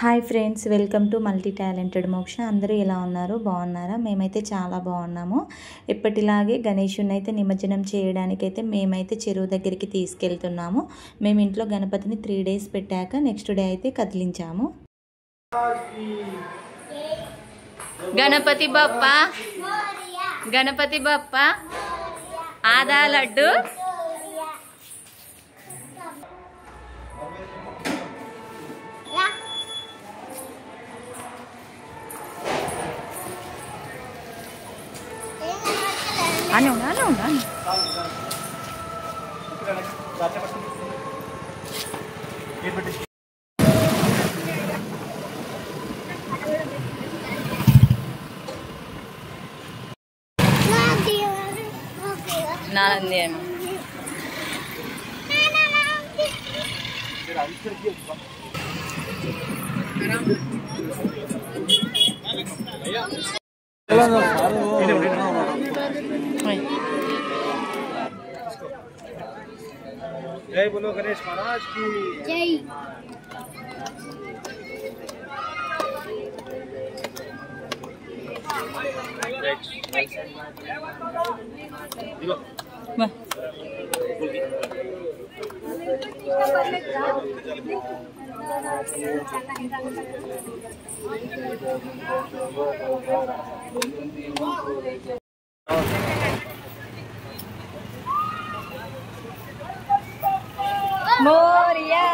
Hi friends, welcome to multi talented మోక్ష. అందరూ ఎలా ఉన్నారు? బాగున్నారా? మేమైతే చాలా బాగున్నాము. ఎప్పటిలాగే గణేషుని అయితే నిమజ్జనం చేయడానికైతే మేమైతే చెరువు దగ్గరికి తీసుకెళ్తున్నాము. మేము ఇంట్లో గణపతిని 3 days పెట్టాక నెక్స్ట్ డే అయితే కదిలించాము. గణపతి బప్ప, గణపతి బప్ప, ఆదా లడ్డు, అని ఉండాలి ఉండాలి. నాంది ఏమో जय बोलो गणेश महाराज की जय। మోరియా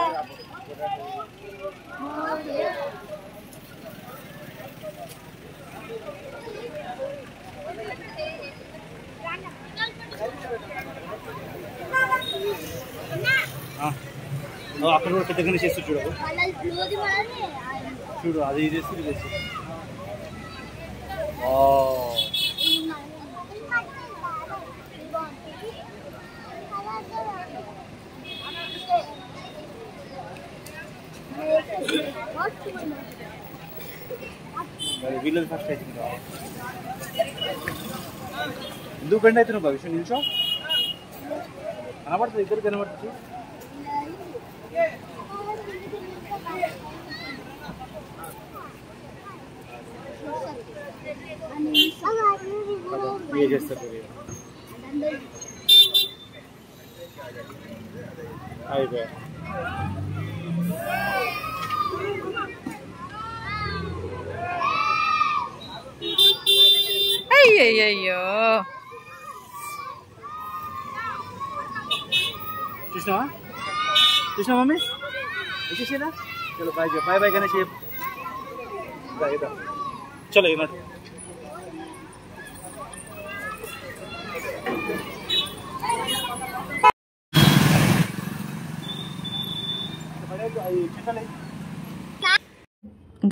అక్కడ కూడా పెద్ద గణేష్ చేస్తూ చూడదు చూడు, అది ఇది చేస్తూ ఇది చేస్తూ వీళ్ళది ఫస్ట్ అవుతుంది. ఎందుకు బెండ్ అవుతున్నావు భవిష్యత్ నిమిషం కనబడుతుంది, ఇద్దరు కనబడుతుంది. చేస్తారు అయిపోయా. అయ్యయ్యో, చూసినావా చూసినా మమ్మీ వచ్చేసేనా? చలో బాయ్ బాయ్ బాయ్ గణేష్ చలో ఏమన్నా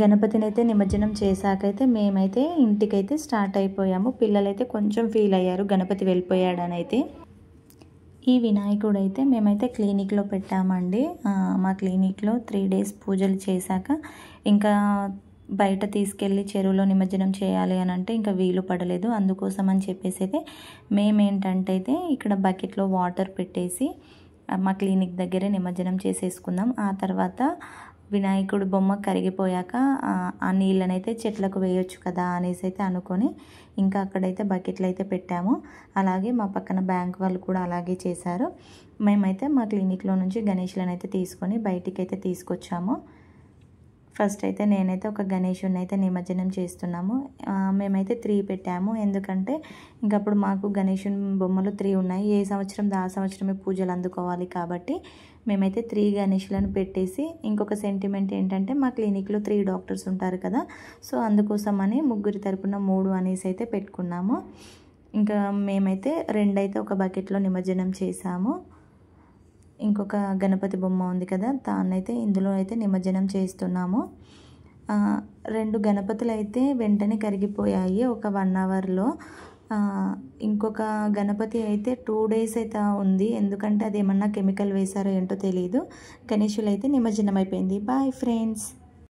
గణపతిని అయితే నిమజ్జనం చేశాకైతే మేమైతే ఇంటికైతే స్టార్ట్ అయిపోయాము. పిల్లలైతే కొంచెం ఫీల్ అయ్యారు గణపతి వెళ్ళిపోయాడని అయితే. ఈ వినాయకుడు అయితే మేమైతే క్లినిక్లో పెట్టామండి. మా క్లినిక్లో 3 days పూజలు చేశాక ఇంకా బయట తీసుకెళ్ళి చెరువులో నిమజ్జనం చేయాలి అని అంటే ఇంకా వీలు పడలేదు. అందుకోసం అని చెప్పేసి అయితే మేమేంటంటే అయితే ఇక్కడ బకెట్లో వాటర్ పెట్టేసి మా క్లినిక్ దగ్గరే నిమజ్జనం చేసేసుకుందాం. ఆ తర్వాత వినాయకుడు బొమ్మ కరిగిపోయాక ఆ నీళ్ళనైతే చెట్లకు వేయొచ్చు కదా అనేసి అయితే అనుకొని ఇంకా అక్కడైతే బకెట్లు అయితే పెట్టాము. అలాగే మా పక్కన బ్యాంక్ వాళ్ళు కూడా అలాగే చేశారు. మేమైతే మా క్లినిక్లో నుంచి గణేష్లను అయితే తీసుకొని బయటికి అయితే తీసుకొచ్చాము. ఫస్ట్ అయితే నేనైతే ఒక గణేషుని అయితే నిమజ్జనం చేస్తున్నాము. మేమైతే 3 పెట్టాము. ఎందుకంటే ఇంకప్పుడు మాకు గణేషుని బొమ్మలు 3 ఉన్నాయి. ఏ సంవత్సరం ఆ సంవత్సరమే పూజలు అందుకోవాలి కాబట్టి మేమైతే 3 గణేషులను పెట్టేసి ఇంకొక సెంటిమెంట్ ఏంటంటే మా క్లినిక్లో 3 డాక్టర్స్ ఉంటారు కదా, సో అందుకోసమని ముగ్గురి తరపున 3 అనేసి అయితే పెట్టుకున్నాము. ఇంకా మేమైతే 2 అయితే ఒక బకెట్లో నిమజ్జనం చేసాము. ఇంకొక గణపతి బొమ్మ ఉంది కదా, దాన్నైతే ఇందులో అయితే నిమజ్జనం చేస్తున్నాము. 2 గణపతులు అయితే వెంటనే కరిగిపోయాయి ఒక 1 hourలో. ఇంకొక గణపతి అయితే 2 days అయితే ఉంది. ఎందుకంటే అది ఏమన్నా కెమికల్ వేశారో ఏంటో తెలియదు. గణేషులు అయితే నిమజ్జనం అయిపోయింది. Bye friends.